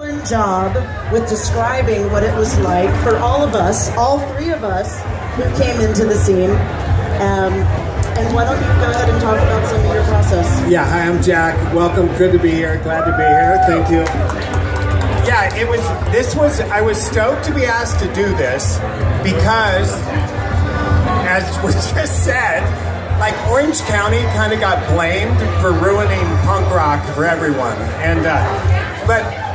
job with describing what it was like for all of us, all three of us who came into the scene. And why don't you go ahead and talk about some of your process? Yeah, hi, I'm Jack. Welcome. Good to be here. Glad to be here. Thank you. Yeah, I was stoked to be asked to do this because, as was just said, like Orange County kind of got blamed for ruining punk rock for everyone. But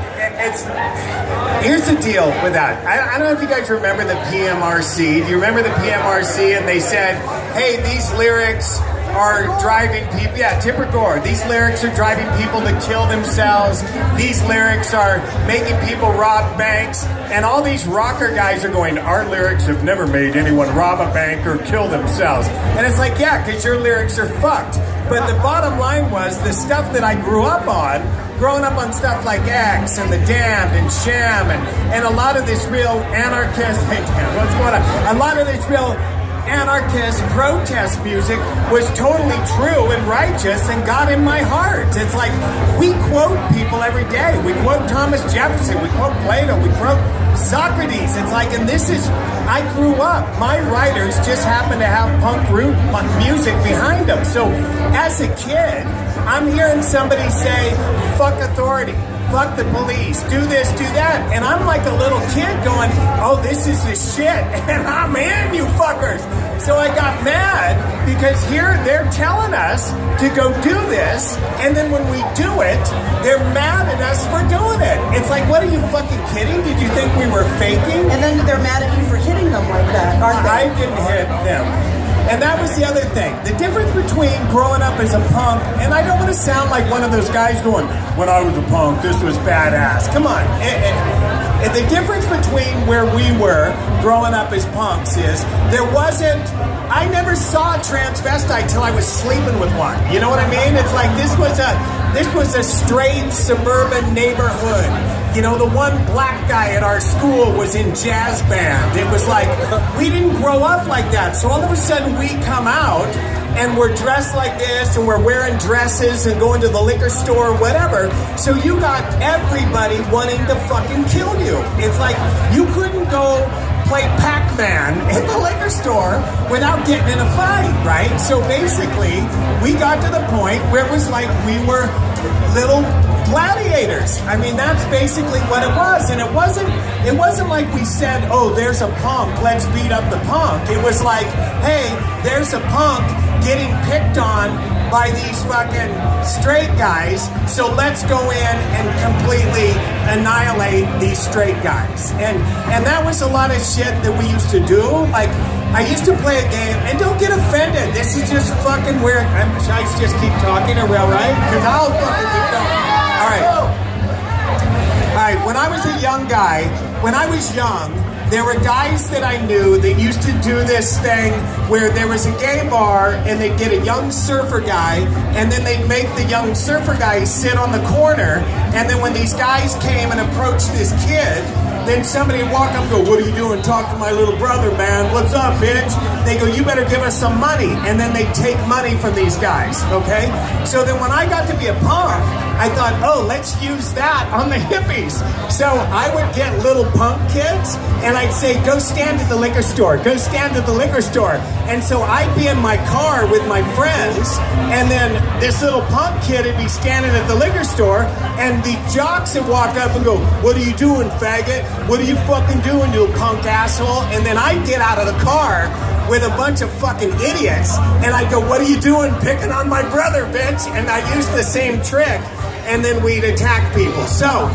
here's the deal with that. I don't know if you guys remember the PMRC. Do you remember the PMRC? And they said, hey, these lyrics are driving people, Tipper Gore, these lyrics are driving people to kill themselves. These lyrics are making people rob banks. And all these rocker guys are going, our lyrics have never made anyone rob a bank or kill themselves. And it's like, yeah, because your lyrics are fucked. But the bottom line was the stuff that I grew up on, growing up on stuff like X and The Damned and Sham and a lot of this real anarchist, hey Dan, what's going on? A lot of this real anarchist protest music was totally true and righteous and got in my heart. It's like, we quote people every day. We quote Thomas Jefferson, we quote Plato, we quote Socrates. It's like, and this is, I grew up, my writers just happen to have punk root music behind them. So as a kid, I'm hearing somebody say, fuck authority, fuck the police, do this, do that. And I'm like a little kid going, oh, this is the shit, and I'm in, you fuckers. So I got mad because here they're telling us to go do this, and then when we do it, they're mad at us for doing it. It's like, what are you fucking kidding? Did you think we were faking? And then they're mad at you for hitting them like that, aren't they? I didn't hit them. And that was the other thing. The difference between growing up as a punk, and I don't want to sound like one of those guys going, when I was a punk, this was badass. Come on. And the difference between where we were growing up as punks is I never saw a transvestite till I was sleeping with one. You know what I mean? It's like this was a straight suburban neighborhood. You know, the one black guy at our school was in jazz band. It was like, we didn't grow up like that. So all of a sudden we come out and we're dressed like this and we're wearing dresses and going to the liquor store, whatever. So you got everybody wanting to fucking kill you. It's like, you couldn't go play Pac-Man in the liquor store without getting in a fight, right? So basically, we got to the point where it was like we were little gladiators. I mean, that's basically what it was. And it wasn't like we said, oh, there's a punk, let's beat up the punk. It was like, hey, there's a punk getting picked on by these fucking straight guys, so let's go in and completely annihilate these straight guys. And that was a lot of shit that we used to do. Like, I used to play a game, and don't get offended, this is just fucking weird. Should I just keep talking or well, right? Because I'll fucking keep going. Alright, when I was a young guy, when I was young, there were guys that I knew that used to do this thing where there was a gay bar and they'd get a young surfer guy and then they'd make the young surfer guy sit on the corner, and then when these guys came and approached this kid, then somebody would walk up and go, what are you doing? Talk to my little brother, man. What's up, bitch? They go, you better give us some money. And then they take money from these guys, okay? So then when I got to be a punk, I thought, oh, let's use that on the hippies. So I would get little punk kids and I'd say, go stand at the liquor store. Go stand at the liquor store. And so I'd be in my car with my friends, and then this little punk kid would be standing at the liquor store, and the jocks would walk up and go, what are you doing, faggot? What are you fucking doing, you punk asshole? And then I'd get out of the car with a bunch of fucking idiots, and I'd go, what are you doing picking on my brother, bitch? And I used the same trick, and then we'd attack people. So,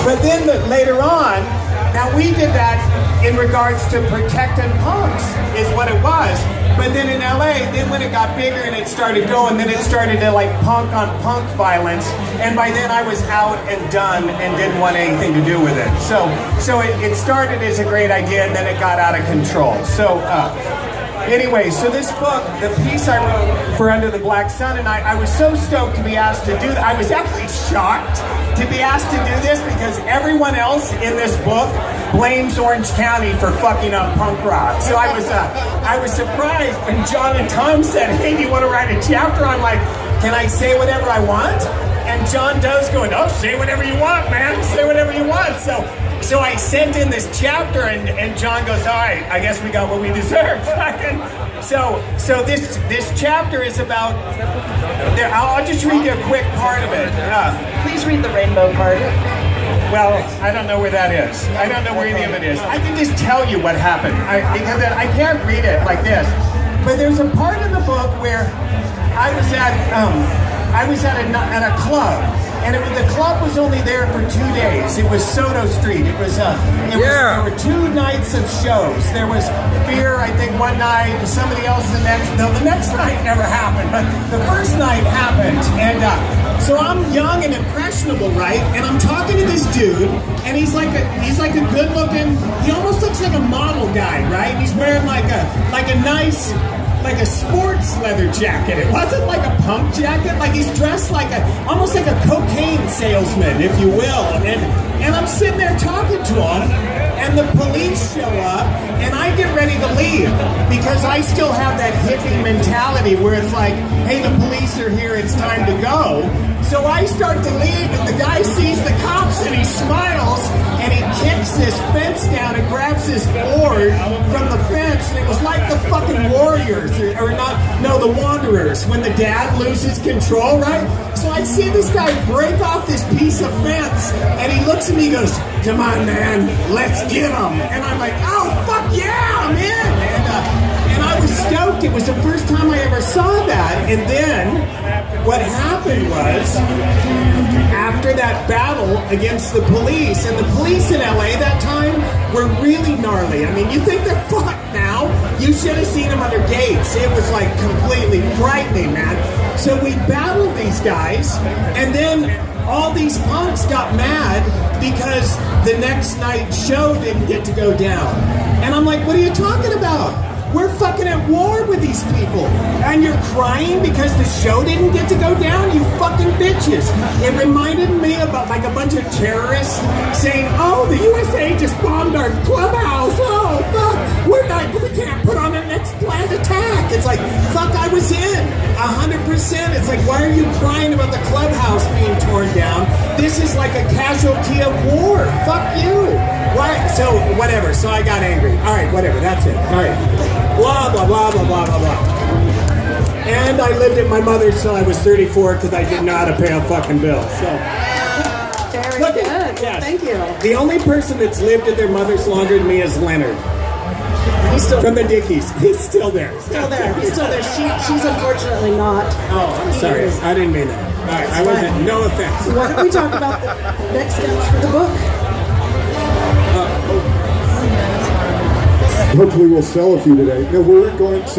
but then later on, now we did that in regards to protecting punks, is what it was. But then in LA, then when it got bigger and it started going, then it started to like punk on punk violence. And by then I was out and done and didn't want anything to do with it. So it started as a great idea, and then it got out of control. So anyway, so this book, the piece I wrote for Under the Black Sun, and I was so stoked to be asked to do that. I was actually shocked to be asked to do this because everyone else in this book blames Orange County for fucking up punk rock. So I was surprised when John and Tom said, hey, do you want to write a chapter? I'm like, can I say whatever I want? And John Doe's going, oh, say whatever you want, man. Say whatever you want. So I sent in this chapter, and John goes, all right, I guess we got what we deserved. So this chapter is about, I'll just read you a quick part of it. Please read the rainbow part. Well, I don't know where that is. I don't know where any of it is. I can just tell you what happened, because I can't read it like this. But there's a part in the book where I was at a club, and the club was only there for 2 days. It was Soto Street. There were 2 nights of shows. There was Fear, I think, one night, and somebody else the next. No, the next night never happened, but the first night happened. And so I'm young and impressionable, right? And I'm talking to this dude, and he's like a good-looking. He almost looks like a model guy, right? He's wearing like a nice, like a sports leather jacket. It wasn't like a punk jacket. Like he's dressed like almost like a cocaine salesman, if you will. And I'm sitting there talking to him, and the police show up, and I get ready to leave because I still have that hippie mentality where it's like, hey, the police are here, it's time to go. So I start to leave, and the guy sees the cops, and he smiles, and he kicks this fence down and grabs this board from the fence, and it was like the fucking Warriors, the Wanderers, when the dad loses control, right? So I see this guy break off this piece of fence, and he looks at me and goes, come on, man, let's get him. And I'm like, oh, fuck yeah, I'm in. And I was stoked. It was the first time I ever saw that. And then what happened was, after that battle against the police, and the police in LA that time were really gnarly. I mean, you think they're fucked now? You should have seen them under Gates. It was like completely frightening, man. So we battled these guys, and then all these punks got mad because the next night's show didn't get to go down. And I'm like, what are you talking about? We're fucking at war with these people. And you're crying because the show didn't get to go down? You fucking bitches. It reminded me about like a bunch of terrorists saying, oh, the USA just bombed our clubhouse. Oh, fuck. We can't put on our next planned attack. It's like, fuck, I was in 100%. It's like, why are you crying about the clubhouse being torn down? This is like a casualty of war. Fuck you. Why? So, whatever. So I got angry. All right, whatever. That's it. All right. Blah, blah, blah, blah, blah, blah, blah. And I lived at my mother's till I was 34 because I didn't know how to pay a fucking bill. So, Very good. Yes. Thank you. The only person that's lived at their mother's longer than me is Leonard. He's still from the Dickies. He's still there. Still there. He's still there. She's unfortunately not. Oh, I'm sorry. I didn't mean that. All right, I wasn't. No offense. So why don't we talk about the next steps for the book? Hopefully we'll sell a few today. No, we're going to